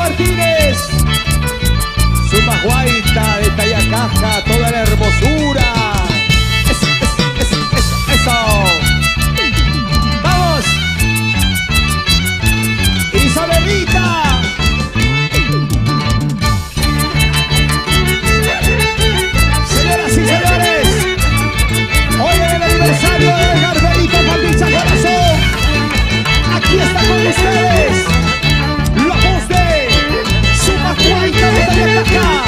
Martínez, Zumba Guaita de Tayacaja, toda la hermosura. Eso. Vamos. Isabelita. Señoras y señores, hoy en el aniversario de Garberito Papicha Corazón, aquí está con ustedes la voz de Zumba Guaita de Tayacaja.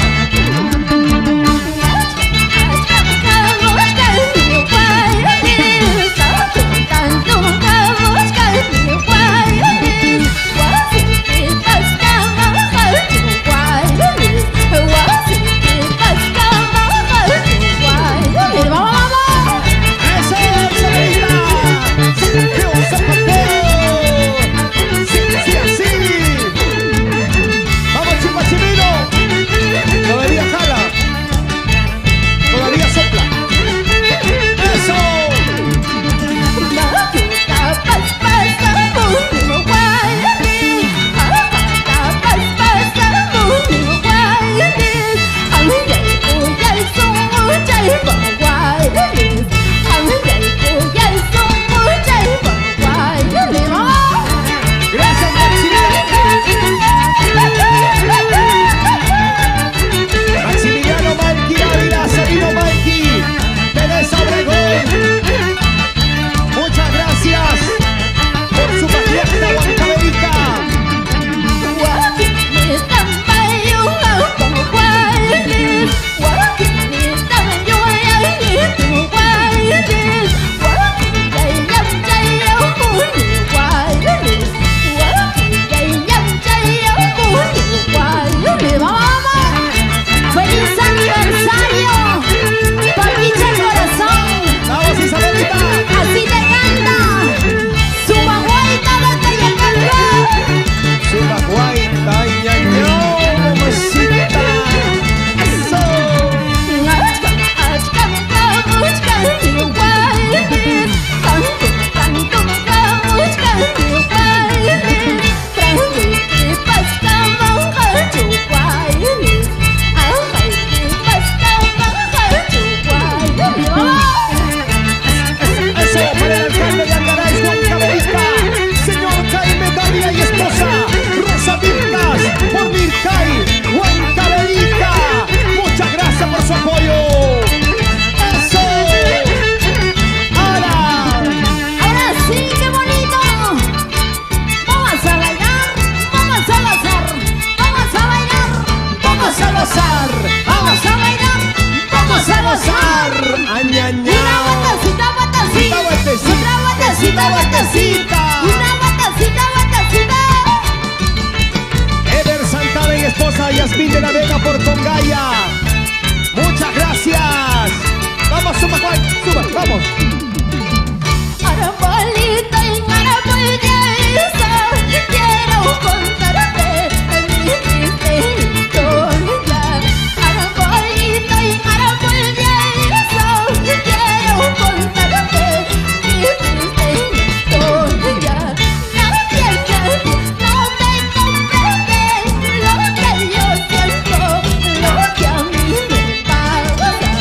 Eder Santana y esposa Yasmín de la Vega por Tongaya. Muchas gracias. Vamos, Zumba Guaita, suba, vamos. Arabolita y maravillosa, quiero contarte mi triste historia. Arabolita y maravillosa, quiero contarte mi triste historia. Nadie no me comprende lo que yo siento, lo que a mí me pasa.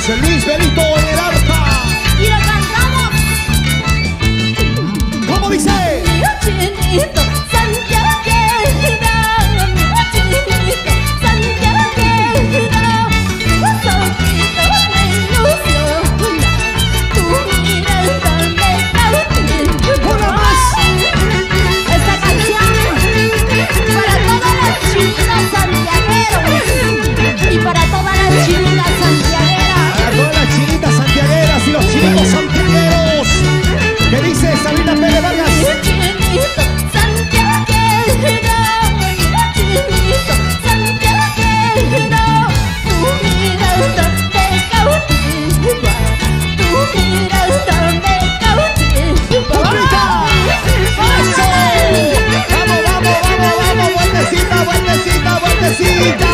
José Luis Belito en el arpa. Y lo cantamos. ¿Cómo dice? Mi chinito santiaguero, mi chinito santiaguero, tus ojitos me ilusionan, tu mirada me cautiva. ¡Una más! Esta canción para todas las chinitas santiagueros y para todas las chinitas santiagueras. Para todas las chinitas santiagueras y los chinitos santiagueros. ¿Qué dice Sabina Pérez Vargas? Mi chinito santiaguero, mi chinito santiaguero, tu mirada me cautiva, tu mirada me cautiva. ¡Bonita! ¡Eso! ¡Vamos, vamos, vamos, vamos! ¡Vueltecita, vueltecita, vueltecita!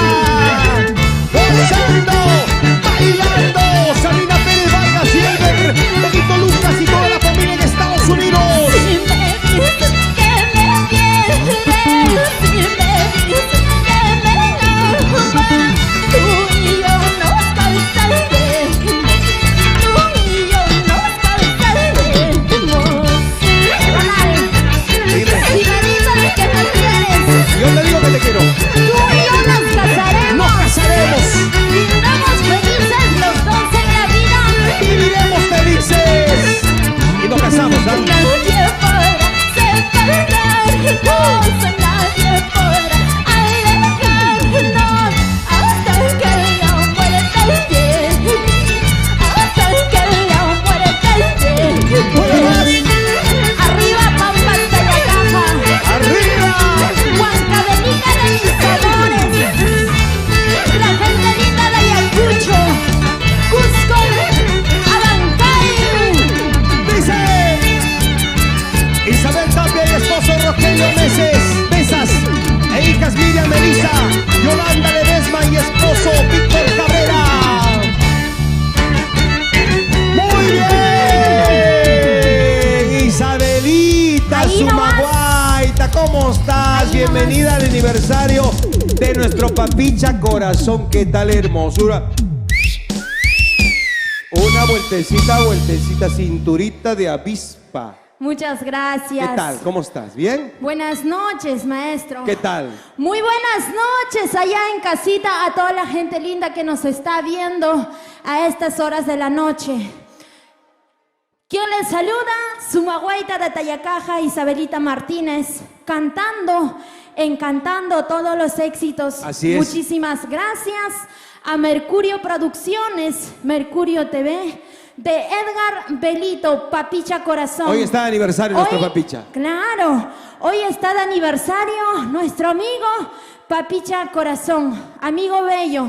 ¡Gozando! ¡Bailando! Sabina Pérez Vargas y Elber Benito Lucas y toda la familia en Estados Unidos. Si me dices que me quieres, si me dices que me amas, tú y yo nos casaremos, tú y yo nos casaremos. Dime. Si me dices que me quieres, Yo te digo que te quiero. tú y yo nos casaremos. ¡Nos casaremos! Vivamos felices los dos en la vida. ¡Viviremos felices! Y nos casamos, ¿ah? Nadie podrá separarnos, nadie podrá alejarnos hasta que la muerte llegue, hasta que la muerte llegue. ¡Una más! Arriba Pampas de la Caja, ¡Arriba! Huancavelica de mis sabores, la gente linda de Ayacucho, Cusco, Abancay. Dice Isabel Tapia y esposo Rogelio Mesas e hijas Miriam Melissa, Yolanda Ledesma y esposo Víctor Cabrera. Muy bien, Isabelita Ahí nomás. Sumaguaita, ¿cómo estás? Ahí Bienvenida al aniversario de nuestro papicha corazón. ¿Qué tal hermosura? Una vueltecita, vueltecita, cinturita de avispa. Muchas gracias. ¿Qué tal? ¿Cómo estás? ¿Bien? Buenas noches, maestro. ¿Qué tal? Muy buenas noches allá en casita a toda la gente linda que nos está viendo a estas horas de la noche. ¿Quién les saluda? Sumaguaita de Tayacaja, Isabelita Martínez, cantando, encantando todos los éxitos. Así es. Muchísimas gracias a Mercurio Producciones, Mercurio TV, de Edgar Belito, Papicha Corazón. Hoy está de aniversario nuestro Hoy, papicha. Claro, hoy está de aniversario nuestro amigo Papicha Corazón. Amigo bello,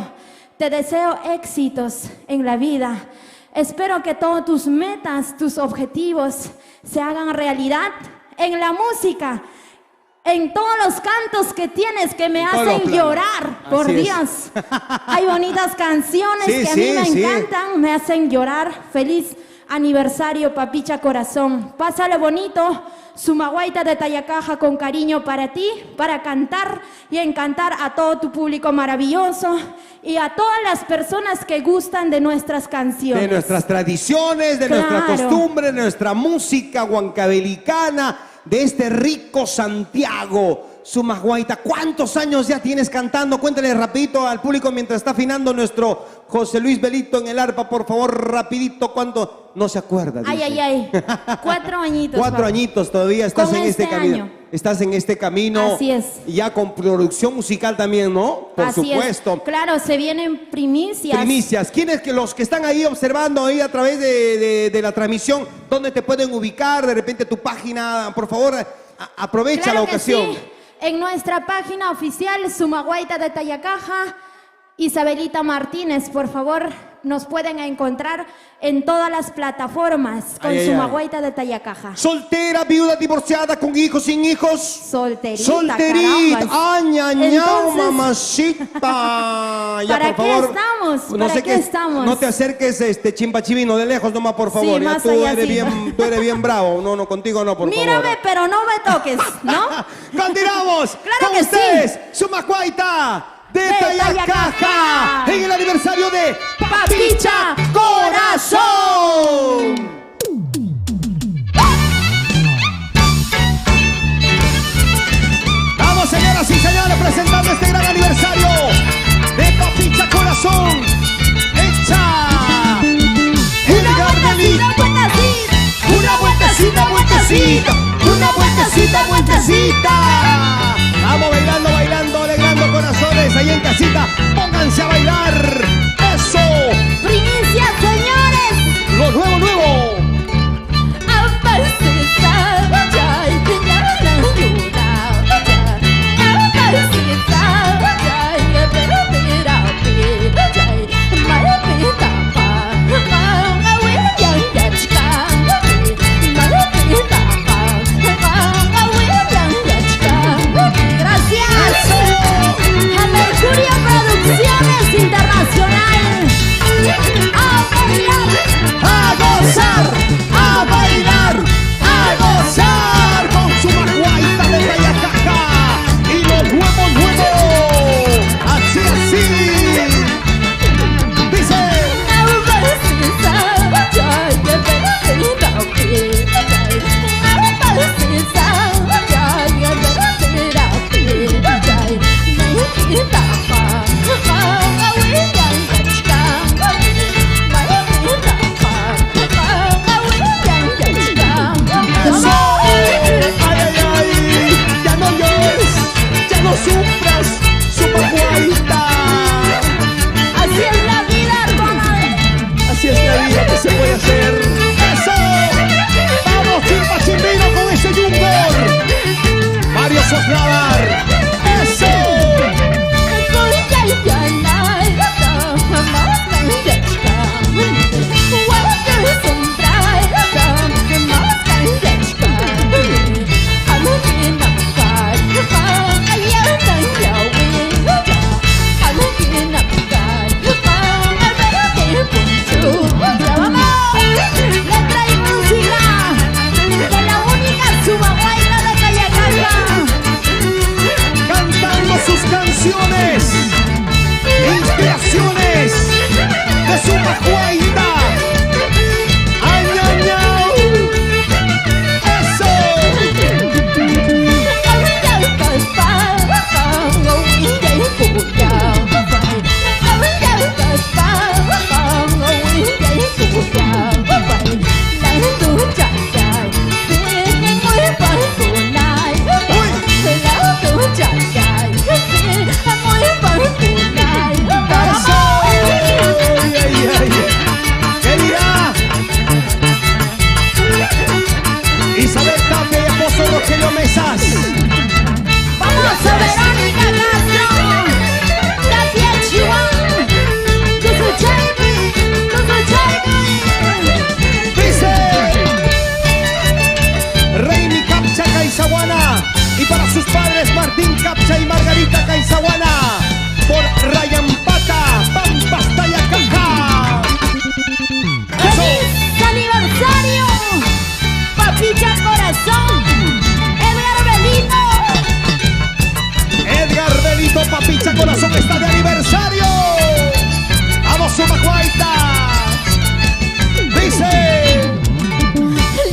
te deseo éxitos en la vida. Espero que todas tus metas, tus objetivos se hagan realidad en la música, en todos los cantos que tienes que me En todos los hacen planos. llorar, por Así es. Dios. Hay bonitas canciones Sí, que a mí sí, me sí. encantan, me hacen llorar. Feliz aniversario, Papicha Corazón. Pásale bonito, Sumaguaita de Tayacaja con cariño para ti, para cantar y encantar a todo tu público maravilloso y a todas las personas que gustan de nuestras canciones. De nuestras tradiciones, de nuestra Claro. costumbre, de nuestra música huancabelicana, de este rico Santiago. Sumaguaita, ¿cuántos años ya tienes cantando? Cuéntale rapidito al público mientras está afinando nuestro José Luis Belito en el arpa, por favor, rapidito, ¿cuánto? No se acuerda. Ay, dice. ay, ay. 4 añitos. 4 papá. añitos todavía estás Con en este este camino. año. Estás en este camino. Así es. Ya con producción musical también, ¿no? Por Así supuesto. es. Claro, se vienen primicias. Primicias. ¿Quiénes que los que están ahí observando ahí a través de la transmisión? ¿Dónde te pueden ubicar? De repente tu página, por favor, aprovecha Claro la que ocasión. sí. En nuestra página oficial, Sumaguaita de Tayacaja, Isabelita Martínez, por favor, nos pueden encontrar en todas las plataformas con Ay, ay, Sumaguaita de Tayacaja. Soltera, viuda, divorciada, con hijos, sin hijos. Solterita, Solterita, carambas. añañao, Entonces, mamacita. Ya, ¿para por qué favor, estamos? No ¿Para sé qué estamos? No te acerques, Chimpachivino, de lejos nomás, por favor. Sí, Ya más tú allá eres sí. bien, tú eres bien bravo. No, contigo no, por Mírame, favor. pero no me toques, ¿no? Continuamos Claro con que ustedes, sí. Sumaguaita de De Tayacaja, Tayacaja. en el aniversario de Papicha casita. Vamos bailando, bailando, alegrando corazones ahí en casita. Pónganse a bailar. Eso. Primicia, señores. Lo nuevo, nuevo. Inspiraciones de Sumacuaita. ¡Añañao! ¡Eso! Rogelio Mesas. Vamos a Verónica Castro. Katia Chihuahua. Dice Reini Capcha Caizahuana. Y para sus padres Martín Capcha y Margarita Caizahuana. Por Rayampata, Pampas, Tayacaja. ¡Feliz aniversario! Papicha Corazón. Edgar Benito Papicha Corazón está de aniversario. ¡Vamos, Sumacuaita! Dice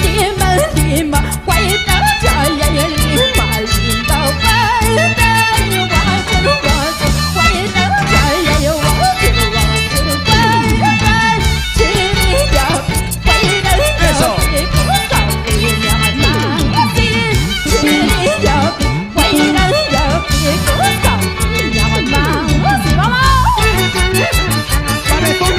Lima, Lima, Guaita, Chaya, Lima, Linda, Guaita, Guaita, Guaita, Chaya, eso. Panetón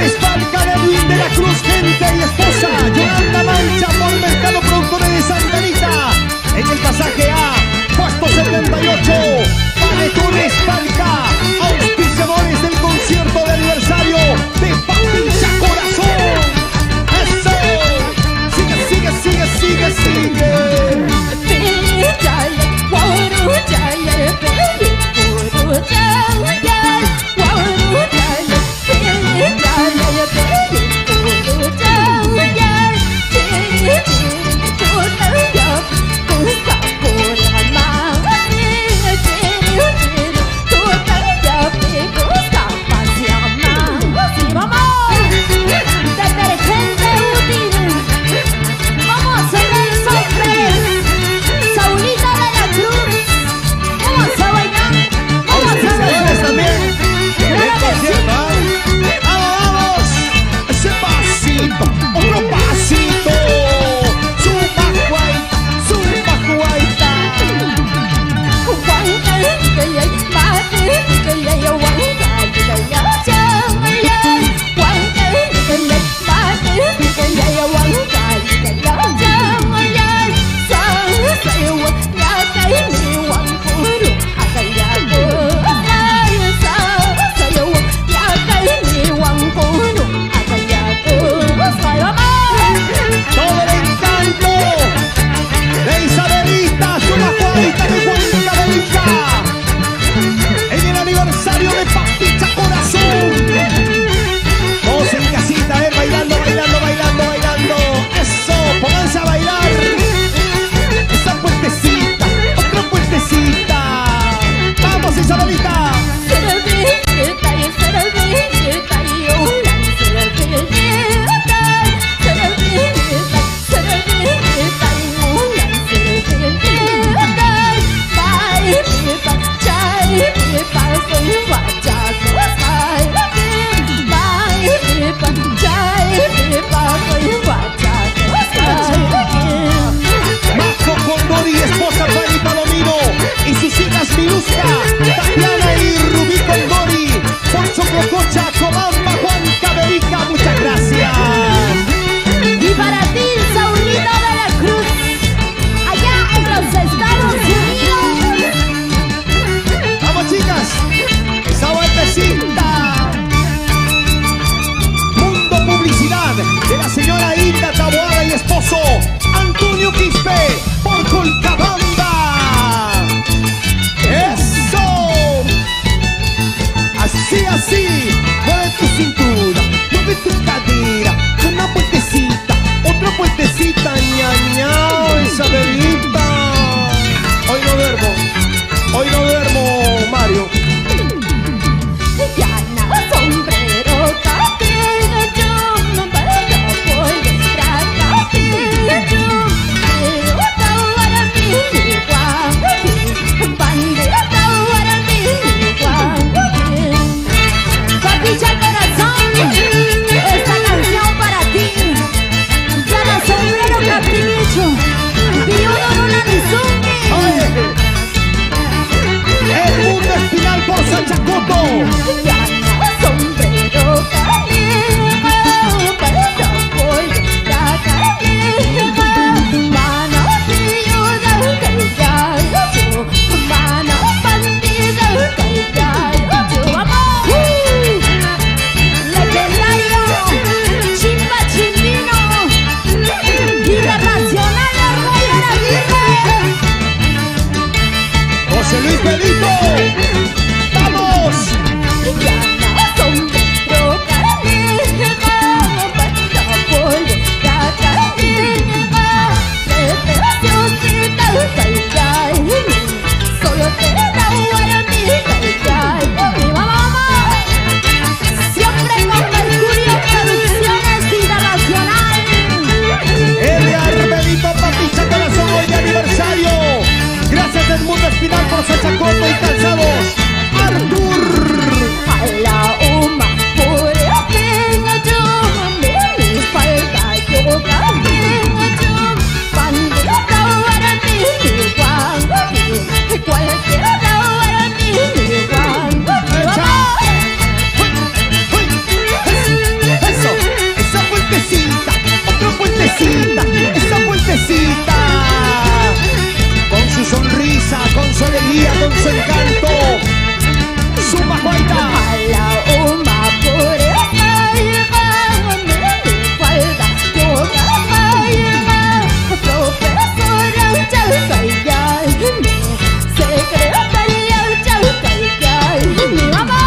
Vilcabamba. ¡Eso! Así, así. Mueve tu cintura, mueve tu cadera. Una vueltecita, otra vueltecita. Ñañao, Isabelita. Hoy no duermo, Mario. Llana, sombrero, cabello, yo no puedo volver cabello. Bandera, para mí, bandera, para mí, Papicha Corazón, esta canción para ti. Llana, sombrero, capricho, y uno no la disumbe. El mundo espinal por Sachacoto. Llana, sombrero, cabello, para volver cabello. Mano pilluda, callallo, mano bandida, callallo. ¡Vamos! Legendario, chimba chimbino, internacional, orgullo de la vida. José Luis Benito. ¡Vamos! Llana, sombrero, cabello, para volver cabello. Preciosita, callallo, solo te da para mí, callallo. ¡Viva mamá! Siempre con Mercurio Producciones Internacional. Edgar Benito, Papicha Corazón, hoy de aniversario. Gracias del mundo espinal por Sachacoto y Calzados. Artur. A la uma por la pena yo me falta yo cabello. Bandera para mí, cualquiera para mí, Eso, esa vueltecita, otra vueltecita, esa vueltecita. Con su sonrisa, con su alegría, con su encanto. Suma Guaita. a la uma por la pena me falta yo cabello. Profesora Chaucaya, secretaria Chaucaya, mi mamá.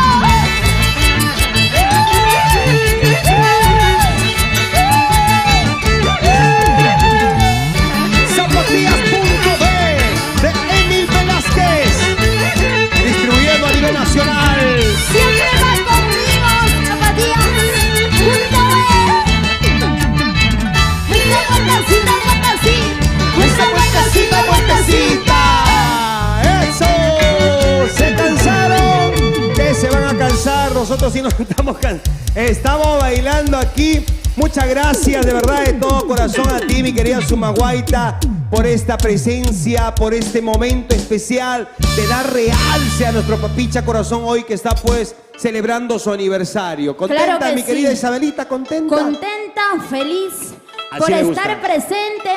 Zapatillas.b de Emil Velázquez. Distribuyendo a nivel nacional. Siempre va conmigo, zapatillas, junto esa vueltecita, Esa vueltecita. Eso. ¿Se cansaron? ¿Qué se van a cansar? Nosotros sí nos estamos cansando. Estamos bailando aquí. Muchas gracias de verdad de todo corazón a ti, mi querida Sumaguaita, por esta presencia, por este momento especial de dar realce a nuestro Papicha Corazón hoy que está pues celebrando su aniversario. ¿Contenta, Claro que mi sí. querida Isabelita? ¿Contenta? Contenta, feliz Así por me estar gusta. presente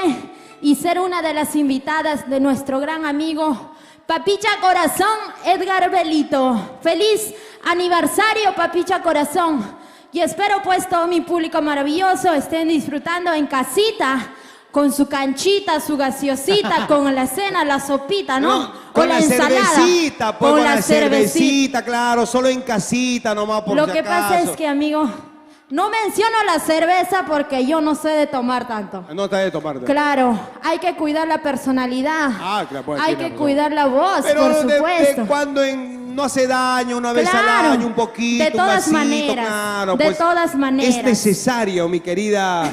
y ser una de las invitadas de nuestro gran amigo Papicha Corazón, Edgar Belito. Feliz aniversario, Papicha Corazón. Y espero pues todo mi público maravilloso estén disfrutando en casita con su canchita, su gaseosita, con la cena, la sopita, ¿no? Con la ensalada. cervecita, pues con la cervecita. cervecita, claro, solo en casita nomás por Lo si que pasa acaso. es que, amigo, no menciono la cerveza porque yo no sé de tomar tanto. No te de tomarte. Claro, hay que cuidar la personalidad. Ah, claro, pues, hay tiene que razón. cuidar la voz, Pero por de supuesto. cuando no hace daño, una vez Claro, al año, un poquito, de todas un vasito, maneras, claro, de pues, todas maneras. Es necesario, mi querida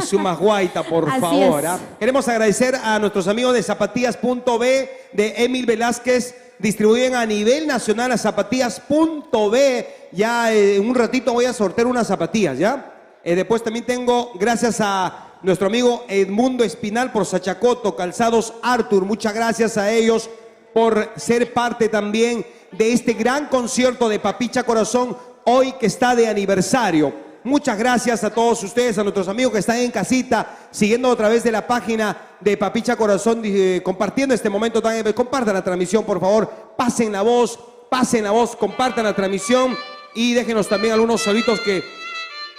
Sumaguaita, por Así favor. es. ¿Ah? Queremos agradecer a nuestros amigos de Zapatillas.b, de Emil Velázquez, distribuyen a nivel nacional a Zapatillas.b. Ya en un ratito voy a sortear unas zapatillas, ¿ya? Después también tengo, gracias a nuestro amigo Edmundo Espinal por Sachacoto, Calzados Artur. Muchas gracias a ellos por ser parte también de este gran concierto de Papicha Corazón, hoy que está de aniversario. Muchas gracias a todos ustedes, a nuestros amigos que están en casita, siguiendo a través de la página de Papicha Corazón, compartiendo este momento también. Compartan la transmisión, por favor, pasen la voz, compartan la transmisión y déjenos también algunos saluditos que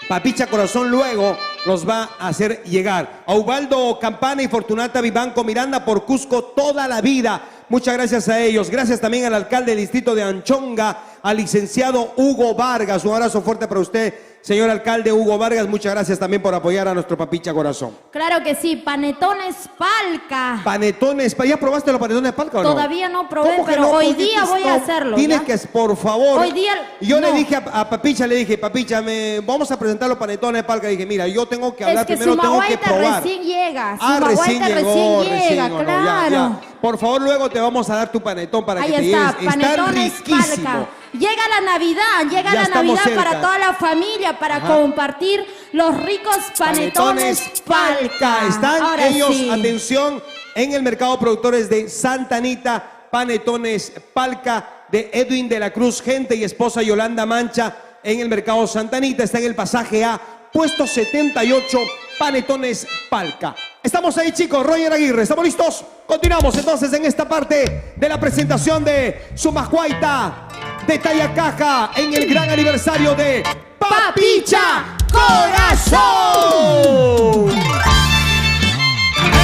Papicha Corazón luego los va a hacer llegar. A Ubaldo Campana y Fortunata Vivanco Miranda por Cusco toda la vida. Muchas gracias a ellos. Gracias también al alcalde del distrito de Anchonga, al licenciado Hugo Vargas. Un abrazo fuerte para usted, señor alcalde Hugo Vargas. Muchas gracias también por apoyar a nuestro Papicha Corazón. Claro que sí, Panetones Palca. Panetones, ¿ya probaste los panetones Palca o no? Todavía no probé, ¿Cómo que pero no? hoy Porque día voy a hacerlo. Tienes ¿ya? que, por favor. Hoy día. Yo no. le dije a Papicha, Papicha, vamos a presentar los panetones Palca. Dije, mira, yo tengo que hablar Es que primero, tengo que probar. recién llega. Recién llegó, claro. ya. Por favor, luego te vamos a dar tu panetón para Ahí que te está, lleves. Panetones Está riquísimo. Palca. Llega la Navidad, Ya la estamos Navidad cerca. para toda la familia, para compartir los ricos panetones Palca. Están Ahora ellos, sí. atención, en el mercado productores de Santa Anita, Panetones Palca de Edwin de la Cruz, gente y esposa Yolanda Mancha, en el mercado Santa Anita. Está en el pasaje A, puesto 78, Panetones Palca. Estamos ahí, chicos. Roger Aguirre, ¿estamos listos? Continuamos entonces en esta parte de la presentación de Sumacuaita de Tayacaja en el gran aniversario de Papicha Corazón.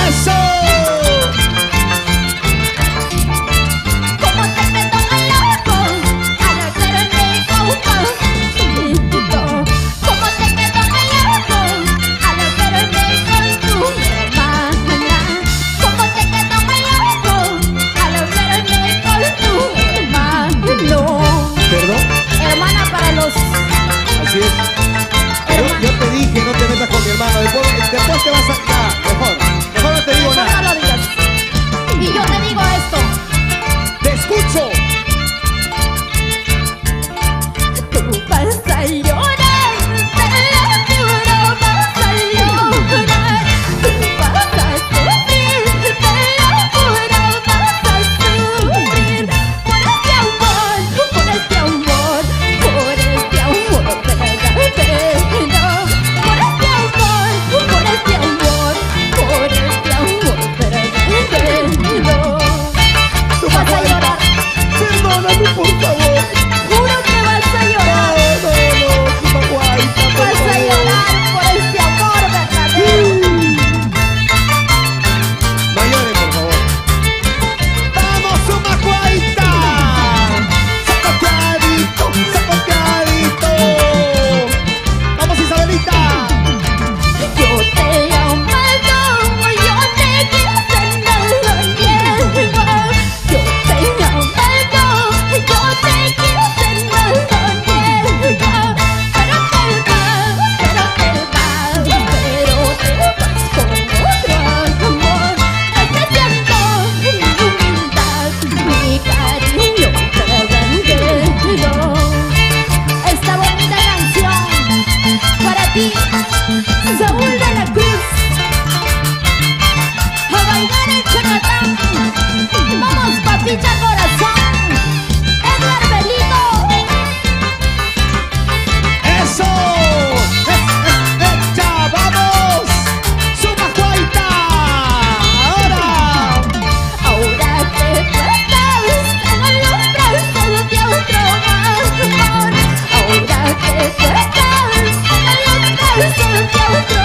¡Eso! Como te meto al ojo, al hacerme poco, chiquitito. Como te meto al ojo, al hacerme con tu hermana. Como te meto al ojo, al hacerme con tu hermano. ¿Perdón? Hermana para los... Así es. Yo te dije, no te metas con mi hermano. Después te vas a... Mejor no te digo Mejor nada. no lo digas. Y yo te digo esto. ¡Te escucho! Tú vas a llorar, te lo juro, vas a llorar. Tú vas a sufrir, te lo juro, vas a sufrir. Por este amor, por este amor, por este amor verdadero. Por este amor, por este amor, por este amor verdadero. Tú vas a llorar. Perdóname, por favor. Juro que vas a llorar. Sumacuaita, por Vas a favor. llorar por este amor verdadero. No lloren, por favor. ¡Vamos, Sumacuaita! ¡Zapateadito, zapateadito! ¡Vamos, Isabelita! Yo te he amado, yo te quise en el tiempo. Yo te he amado, yo te quise en el tiempo. Pero te vas con otro amor. Este tiempo, mi humildad, mi cariño verdadero. Esta bonita canción para ti, Saúl de la Cruz. A bailar el Jonathan. Vamos, Papicha Corazón. Edgar Belito. ¡Eso! ¡Ya, vamos! ¡Sumacuaita! ¡Ahora! Ahora que tú estás en los brazos de otro amor. Ahora que tú estás en los brazos de otro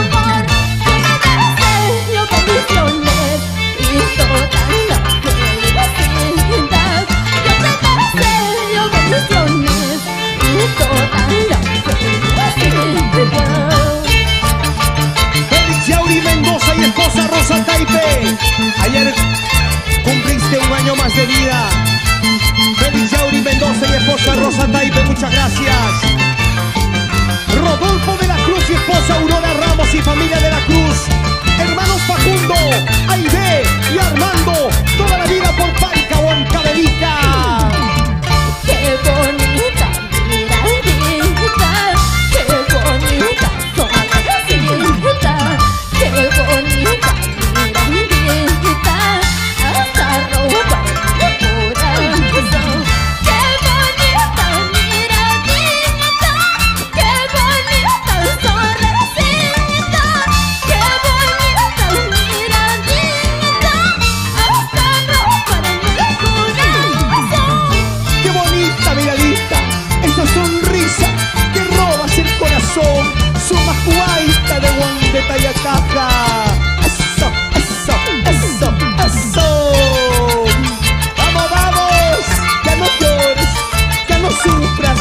amor. Yo me deseo condiciones y toda la felicidad. Yo me deseo condiciones y toda la felicidad. Félix Yauri Mendoza y esposa Rosa Taipe. Ayer cumpliste un año más de vida. Félix Yauri Mendoza y esposa Rosa Taipe, muchas gracias. Rodolfo de la Cruz y esposa Aurora Ramos y familia de la Cruz. Hermanos Facundo, Aide y Armando, toda la vida por Palca, Huancavelica. Qué bonita miradita, qué bonita sonrisita, qué bonita miradita, hasta roba el corazón. Qué bonita miradita, qué bonita sonrisita, qué bonita miradita, hasta roba el corazón. ¡Qué bonita miradita! Esa sonrisa que robas el corazón. Sumacuaita. Tayacaja. Eso, eso, eso, eso. Vamos, vamos. Ya no llores, ya no sufras.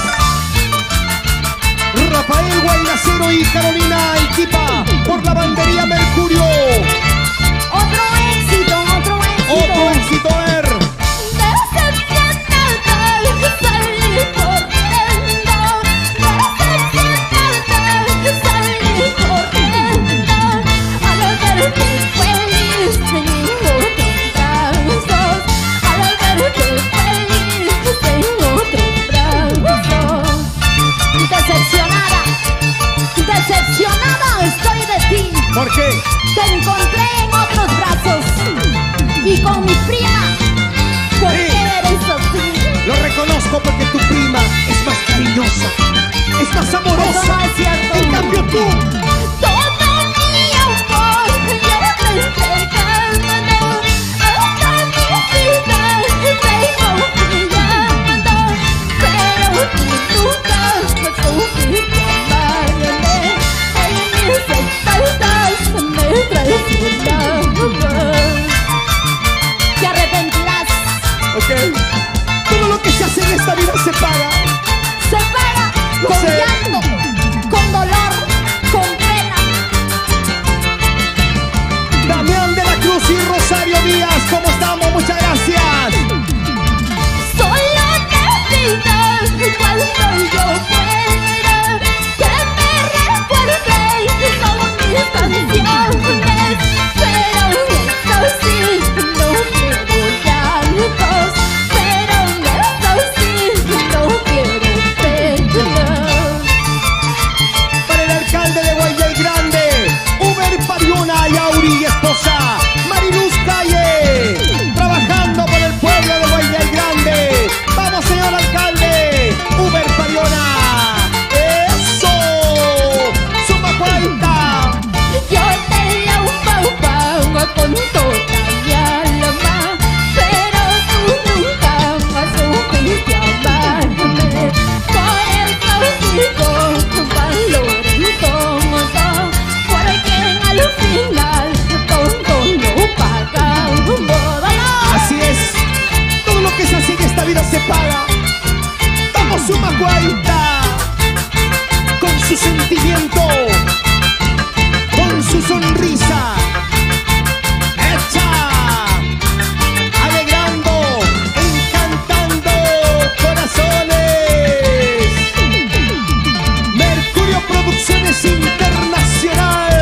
Rafael Guaynacero y Carolina Iquipa por la bandería Mercurio. Otro éxito, otro éxito. Otro éxito, a ver. Decepcionada estoy de ti. ¿Por qué? Te encontré en otros brazos y con mi prima. ¿Por qué eres así? Lo reconozco porque tu prima es más cariñosa, es más amorosa. Eso no es cierto. En cambio tú, Todo mi amor yo te estoy dando. Hasta mi vida te confiando. Pero tú nunca me supiste amarme. En mis espaldas me traicionabas. Te arrepentirás. ok. Todo lo que se hace en esta vida se paga. Se paga Lo con sé. llanto, con dolor, con pena. Damián de la Cruz y Rosario Díaz, ¿cómo estamos? Muchas gracias. Solo necesitas cuando yo fuera que me recuerdes todas mis canciones. Pero eso sí, no quiero llantos. Pero eso sí, no quiero pena. Para el alcalde de Guaydel Grande, Uber Pariona y Auri y esposa, Mariluz Calle, trabajando por el pueblo de Guaydel Grande. Vamos, señor alcalde, Uber Pariona. ¡Eso! ¡Suma cuenta! Yo te la pongo con toda mi alma, pero tú nunca más supiste amarme. Por eso digo valoren todo, porque al final todo lo pagamos. Así es, todo lo que se hace en esta vida se paga. Vamos, suma cuenta, con su sentimiento, con su sonrisa, hecha, alegrando, encantando corazones. Mercurio Producciones Internacional,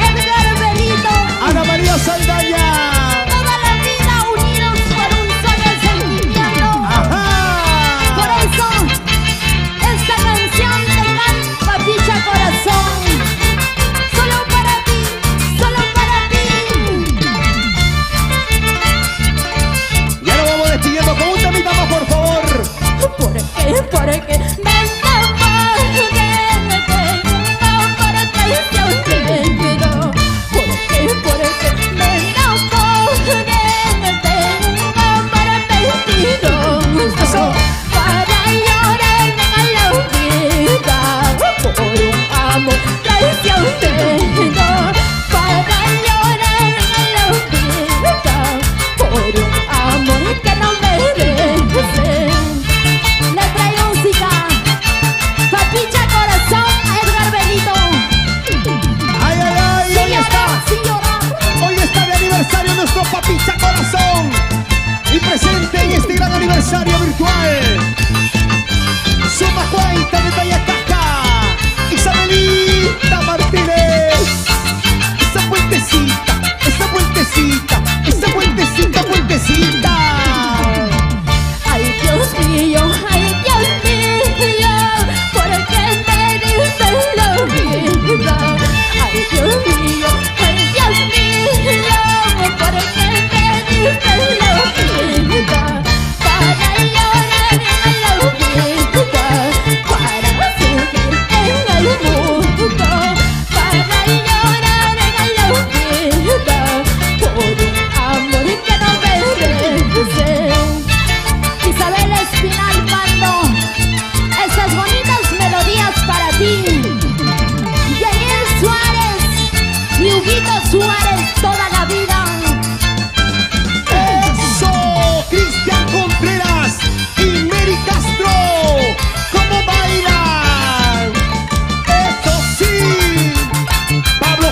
Edgar Benito, Ana María Saldaña. toda la vida unidos por un solo sentimiento. Ajá. Por eso, esta canción te canta Papicha Corazón. Solo para ti, solo para ti. Ya lo vamos despidiendo con un temita más, por favor. ¿Por qué? Porque me enamoré, me tengo por traición te pido. ¿Por qué? Porque me enamoré, me tengo por vestido. Para llorar en la vida, por un amor traición te pido. Para llorar en la vida, por un amor que no merece. Letra y música, Papicha Corazón, Edgar Benito. Ay, ay, ay, Sin llorar, sin llorar. hoy está de aniversario nuestro Papicha Corazón. Y presente en este gran aniversario virtual, Suma Cuenta de Tayacaja, Isabelita Martínez. Esa puentecita, esa puentecita, esa puentecita, puentecita. Ay, Dios mío, ¿por qué me dices la vida? Ay, Dios mío, ¿por qué me dices la vida? Para llorar en la vida, para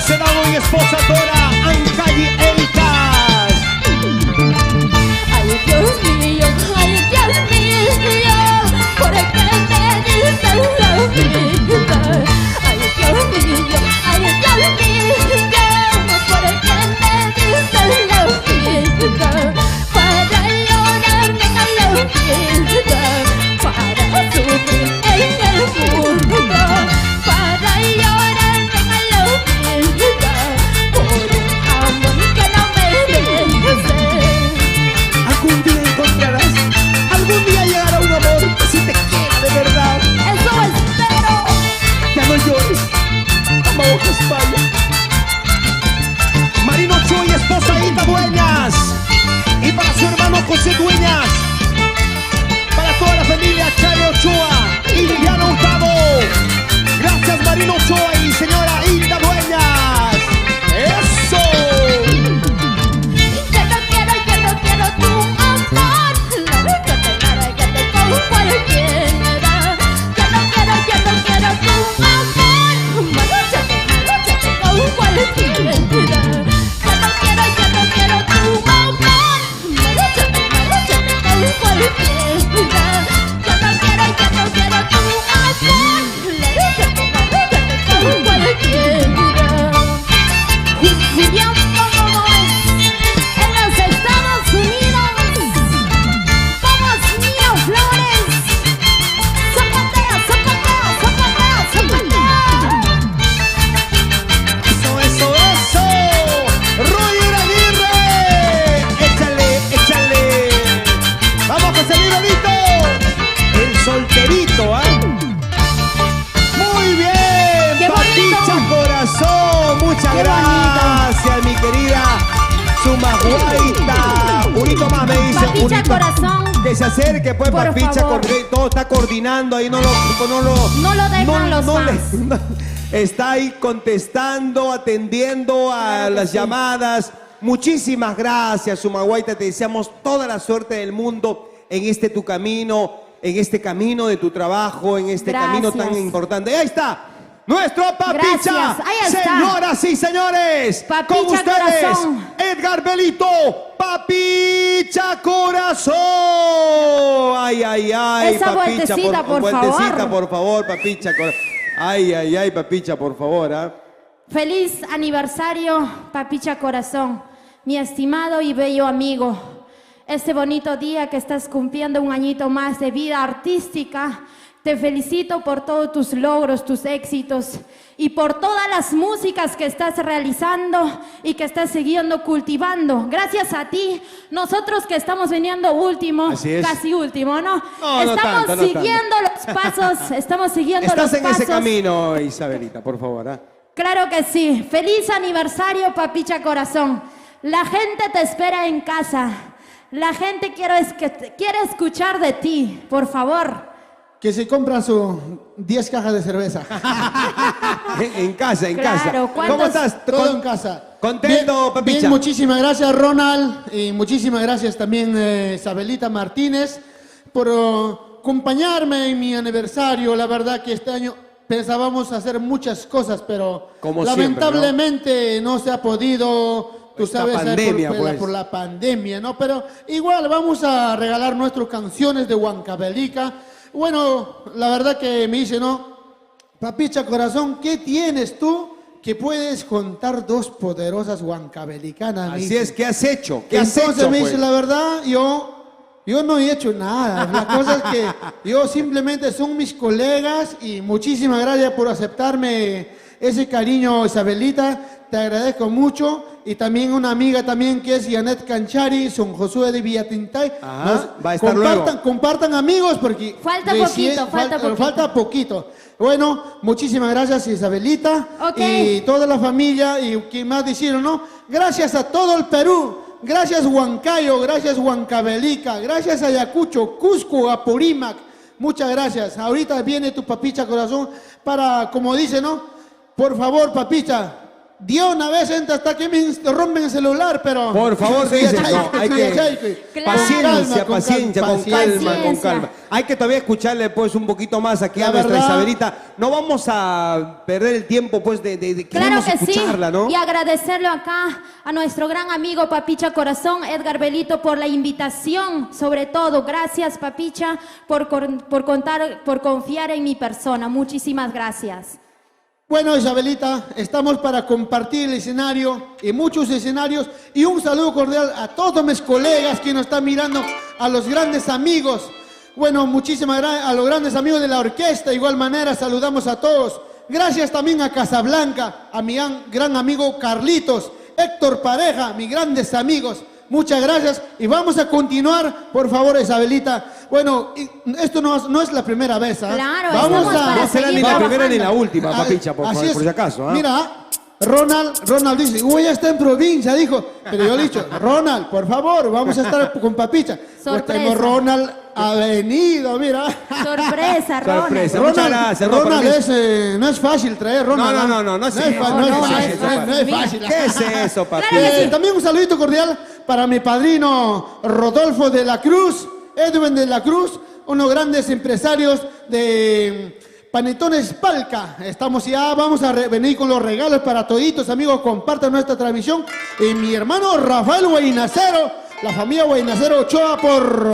José Dado y esposa Dora Ancalli Elcas. Ay, Dios mío, ¿por qué me dices la vida? Ay, Dios mío, ¿por qué me dices la vida? Para llorarme a la vida, para sufrir en el mundo, para llorarme a la vida, por un amor que no merece. Algún día encontrarás, algún día llegará un amor que si te quiera de verdad. Eso espero. Ya no llores, vamos a España. Marino Ochoa y esposa Hilda Dueñas. Y para su hermano José Dueñas. Para toda la familia Chale Ochoa y Liliana Hurtado. Gracias Marino Ochoa y señora Hilda Dueñas. ¡Eso! Yo no quiero tu amor. La verdad que te con cualquiera. Yo no quiero tu amor. Malóchate con cualquiera. Yo no quiero tu amor. Malóchate con cualquiera. Yo no quiero tu amor. Malóchate con cualquiera. Julián en los Estados Unidos. Vamos, Mía Flores. Zapatea, zapatea, zapatea, zapatea. Eso. Roger Aguirre. Échale. Vamos José Luis Benito. El solterito, ¿ah? Muy bien. ¡Qué bonito! Papicha Corazón. Muchas ¡Qué gracias, mi querida Sumaguaita. Unito más me dice. Papicha Unito. Corazón. Que se acerque, pues, Por Papicha, favor. todo está coordinando ahí, no lo dejan los fans. Está ahí contestando, atendiendo a Claro que las sí. llamadas. Muchísimas gracias, Sumaguaita. Te deseamos toda la suerte del mundo en este tu camino, en este camino de tu trabajo, en este camino tan Gracias. importante. Ahí está. Nuestro Papicha, Gracias, ahí está. señoras y señores, Papicha con ustedes, Corazón. Edgar Belito, Papicha Corazón. Ay. Esa Papicha, vueltecita, por vueltecita, favor. por favor, Papicha. Ay, Papicha, por favor, ¿ah? Feliz aniversario, Papicha Corazón, mi estimado y bello amigo. Este bonito día que estás cumpliendo un añito más de vida artística, te felicito por todos tus logros, tus éxitos y por todas las músicas que estás realizando y que estás siguiendo cultivando. Gracias a ti, nosotros que estamos viniendo último, Así es. casi último, ¿no? No, no Estamos tanto, no siguiendo los pasos, estamos siguiendo Estás los en pasos. ese camino, Isabelita, por favor, ¿ah? Claro que sí. Feliz aniversario, Papicha Corazón. La gente te espera en casa. La gente quiere escuchar de ti, por favor. Que se compra sus 10 cajas de cerveza. En casa. Claro, ¿cuántos- ¿Cómo estás? Todo en casa. ¿Contento, Bien, Papicha? bien, muchísimas gracias, Ronald. Y muchísimas gracias también, Isabelita Martínez, por acompañarme en mi aniversario. La verdad que este año pensábamos hacer muchas cosas, pero Como siempre, lamentablemente no se ha podido. Tú Esta sabes, pandemia, por pues. la pandemia, ¿no? Pero igual vamos a regalar nuestras canciones de Huancavelica. Bueno, la verdad que me dice, ¿no? Papicha Corazón, ¿qué tienes tú que puedes contar dos poderosas huancavelicanas? Me Así dice. es, ¿qué has hecho? ¿Qué has Entonces hecho, me pues? dice, la verdad, yo no he hecho nada. La cosa es que yo simplemente son mis colegas y muchísimas gracias por aceptarme ese cariño, Isabelita. Te agradezco mucho. Y también una amiga también que es Janet Canchari, Son Josué de Villatintay. Ajá, va a estar luego. Compartan amigos porque Falta recién- poquito, falta falta poquito. Bueno, muchísimas gracias, Isabelita. Ok. Y toda la familia y quien más dijeron, ¿no? Gracias a todo el Perú. Gracias Huancayo, gracias Huancavelica, gracias Ayacucho, Cusco, Apurímac. Muchas gracias. Ahorita viene tu Papicha Corazón para, como dice, ¿no? Por favor, Papicha, Dios una vez entra hasta que me rompen el celular, pero... Por favor, dice, no, hay que... Claro. Paciencia, Con paciencia, con calma, con calma. Hay que todavía escucharle pues un poquito más aquí La a nuestra verdad. Isabelita. No vamos a perder el tiempo pues de Claro queremos que sí, escucharla, ¿no? y agradecerle acá a nuestro gran amigo Papicha Corazón, Edgar Belito, por la invitación, sobre todo. Gracias, Papicha, por confiar en mi persona. Muchísimas gracias. Bueno, Isabelita, estamos para compartir el escenario y muchos escenarios y un saludo cordial a todos mis colegas que nos están mirando, a los grandes amigos. Bueno, muchísimas gracias a los grandes amigos de la orquesta. De igual manera, saludamos a todos. Gracias también a Casablanca, a mi gran amigo Carlitos, Héctor Pareja, mis grandes amigos. Muchas gracias y vamos a continuar, por favor, Isabelita. Bueno, esto no es la primera vez, ¿eh? Claro, vamos estamos para No será seguir ni la trabajando. primera ni la última, Papicha, por Así es. si acaso. ¿Ah? Mira, Ronald dice, uy, ya está en provincia, dijo. Pero yo le he dicho, Ronald, por favor, vamos a estar con Papicha. Pues Sorpresa. tengo Ronald ha venido, mira. Sorpresa, Ronald. Sorpresa. Muchas gracias, no, Ronald para mí no es fácil traer Ronald. No es no es fácil. ¿Qué es eso, papi? Claro que sí. También un saludito cordial para mi padrino Rodolfo de la Cruz, Edwin de la Cruz, unos grandes empresarios de Panetones Palca. Estamos ya, vamos a venir con los regalos para toditos, amigos, compartan nuestra transmisión. Y mi hermano Rafael Guainacero, la familia Guainacero Ochoa por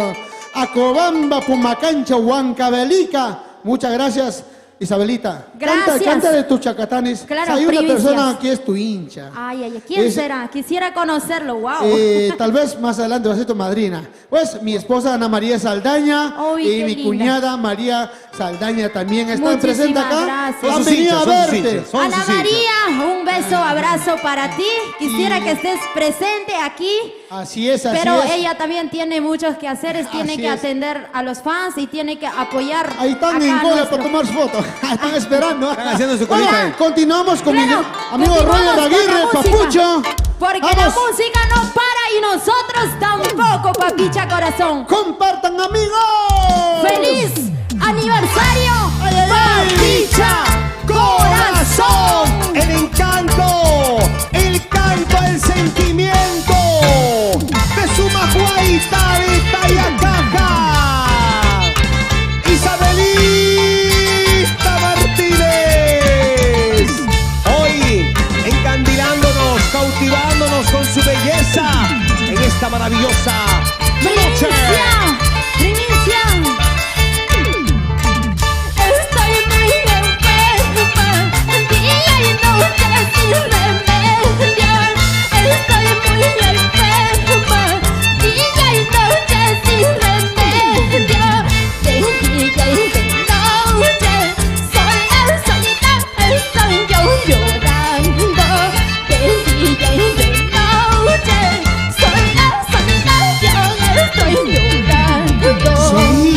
Acobamba, Pumacancha, Huancavelica. Muchas gracias, Isabelita. Gracias. Canta de tus chacatanes. Claro, Hay una primicias. persona que es tu hincha. Ay, ¿quién Es- será? Quisiera conocerlo, wow. Tal vez más adelante va a ser tu madrina. Pues mi esposa Ana María Saldaña Uy, y qué mi linda. cuñada María Saldaña también están Muchísimas presentes acá. gracias. Han Son venido a sus hinchas, verte. son Ana sus hinchas. María, un beso, abrazo para ti. Quisiera que estés presente aquí. Así es, así Pero es. ella también tiene muchos quehaceres, tiene Así que es. atender a los fans y tiene que apoyar. Ahí están acá en a cola nuestro- para tomar fotos. Están esperando. Están haciendo su Bueno, colita ahí. continuamos con Claro, mi amigo continuamos Roger con la Aguirre, música, Papucho. Porque Vamos. la música no para y nosotros tampoco, Papicha Corazón. Compartan, amigos. ¡Feliz aniversario! Ay, ay, ay. Papicha Corazón, el encanto, el canto, el sentimiento de su majuaita de Tayacaja, Isabelita Martínez. Hoy encandilándonos, cautivándonos con su belleza en esta maravillosa noche. ¡Primicia! Estoy muy enferma, día y noche sin remedio. Estoy muy enferma, día y noche sin remedio. De día y de noche, sola, solita, estoy yo llorando. De día y de noche, sola, solita, yo estoy llorando. Sí,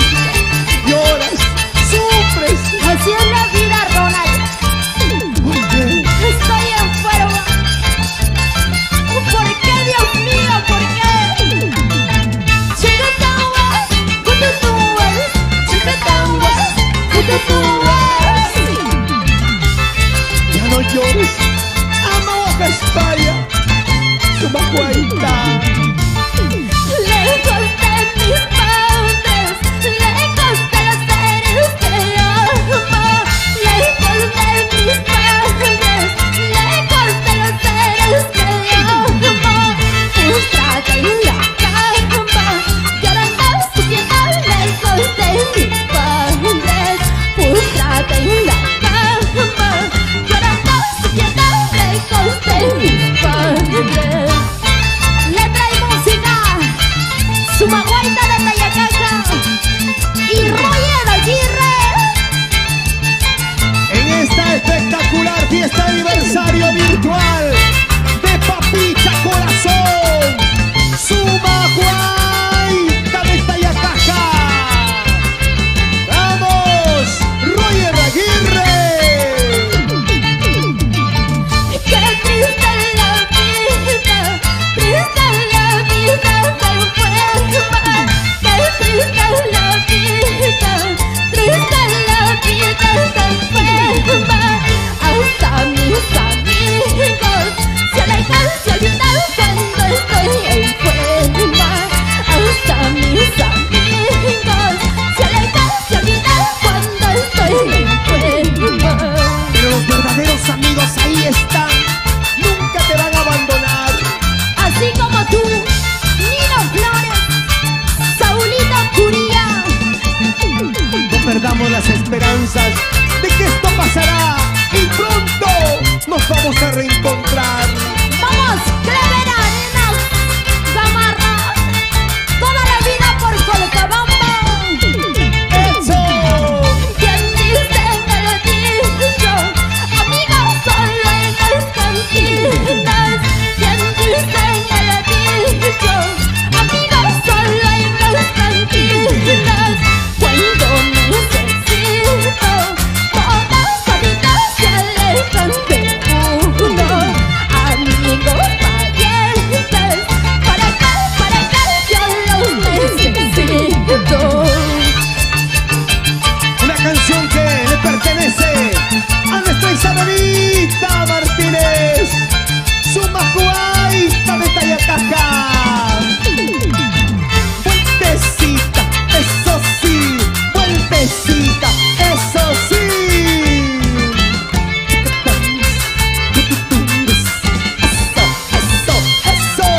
lloras, sufres. Así es la vida, Ronald. Estoy enferma. ¿Por qué, Dios mío? ¿Por qué? Chicatawa, cututuas. Chicatawa, cututuas. Ya no llores, ama a Caspaya, su majuaita. Lejos de mis padres, lejos de los seres que amo. Lejos de mis padres, lejos de los seres que amo. Frustrada en la cama, llorando sufriendo lejos de mis padres. Frustrada en la cama, llorando sufriendo lejos de mis padres. Letra y música, Sumaguaita de Tayacaja y Roger Aguirre. En esta espectacular fiesta de aniversario virtual de Papicha Corazón, su majuaita de Tayacaja. ¡Vamos, Roger Aguirre! Qué triste la vida, triste la vida de enferma. Qué triste la vida, triste la vida de enferma. Hasta mis nos vamos a reencontrar. Vamos, Clever Arenas, Gamarra, toda la vida por Colcabamba. ¡Eso! ¿Quién dice que lo dicho? Amiga, solo en las cantinas. ¿Quién dice que lo dicho? Amiga, solo en las cantinas. Cuando necesito, todas solitas se alejan de uno. Amigos parientes, para acá yo los necesito. Una canción que le pertenece a nuestra Isabelita Martínez, su macuaita de Tayacaja. Vueltecita, eso sí, vueltecita, eso sí. Eso, eso.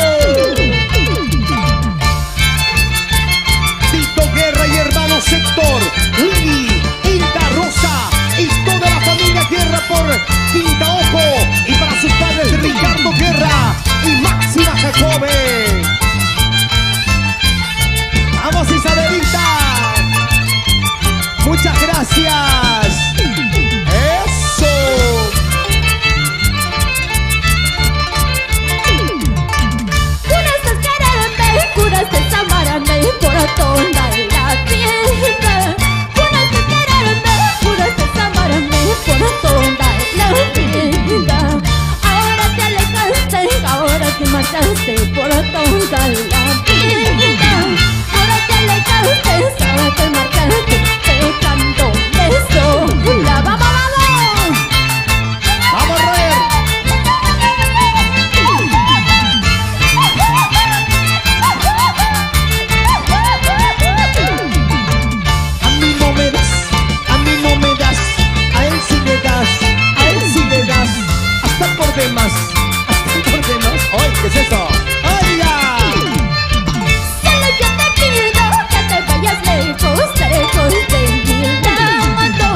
Tito Guerra y hermano Sector, Willy, Inca Rosa y toda la familia Guerra por Quinta Ojo, y para sus padres Ricardo Guerra y Máxima Jacobe. ¡Vamos, Isabelita! ¡Muchas gracias! ¡Eso! Curas de quererme, curas de amarme por toda la vida. Curas de quererme, curas de amarme por toda la vida. Ahora te alejaste, ahora te marchaste por toda la vida. Ahora te alejaste, ahora te marchaste, dejando sola. ¡Vamos, vamos! ¡Vamos, Roger! A mí no me das, a mí no me das, a él sí le das, a él sí le das, hasta por demás, hasta por demás. ¡Ay, qué es eso! ¡Oiga! Solo yo te pido que te vayas lejos, lejos de mi lado.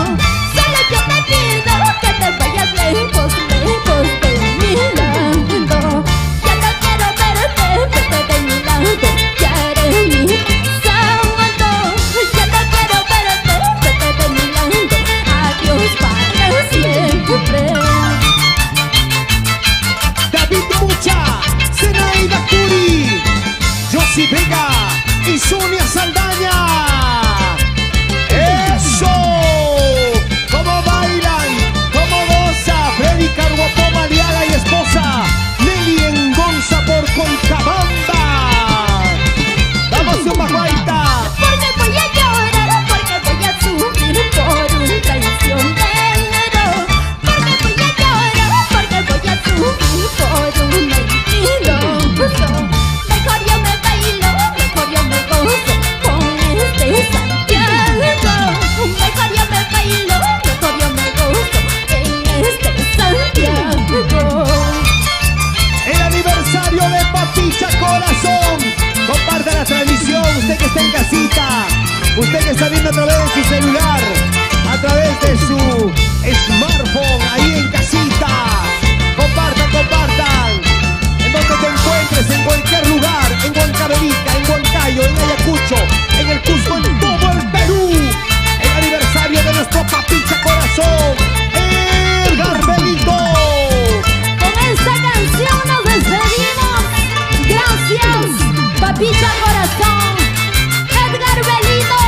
Solo yo te pido que te vayas lejos, lejos de mi lado. Ya no quiero verte, vete de mi lado, ya eres mi santo. Ya no quiero verte, vete de mi lado, adiós para siempre. David Mucha, Zenaida Curi, Josie Vega y Sonia Saldaña. ¡Eso! ¿Cómo bailan? ¿Cómo goza? Freddy Carguapo, Maliaga y esposa Nelly Engonza por Colcabamba. ¡Vamos, su majuaita! Porque voy a llorar, porque voy a sufrir por un traicionero. Porque voy a llorar, porque voy a sufrir por un mentiroso. Mejor yo me bailo, mejor yo me gozo con este Santiago. Mejor yo me bailo, mejor yo me gozo en este Santiago. El aniversario de Papicha Corazón. Comparta la transmisión, usted que está en casita, usted que está viendo a través de su celular, a través de su smartphone, ahí en casita. Compartan, compartan. En donde te encuentres, en cualquier lugar, en Huancavelica, en Huancayo, en Ayacucho, en el Cusco, en todo el Perú. El aniversario de nuestro Papicha Corazón, el Garbelito. Con esta canción nos despedimos. Gracias, Papicha Corazón, Edgar Belito.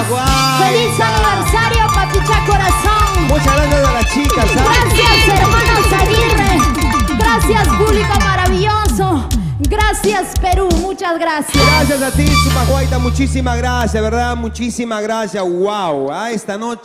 Guau, ¡Feliz aniversario, Papicha Corazón! Muchas gracias a las chicas. Gracias, hermanos Aguirre. Gracias, público maravilloso. Gracias, Perú. Muchas gracias. Gracias a ti, Supajuaita. Muchísimas gracias, ¿verdad? Muchísimas gracias. Wow, esta noche.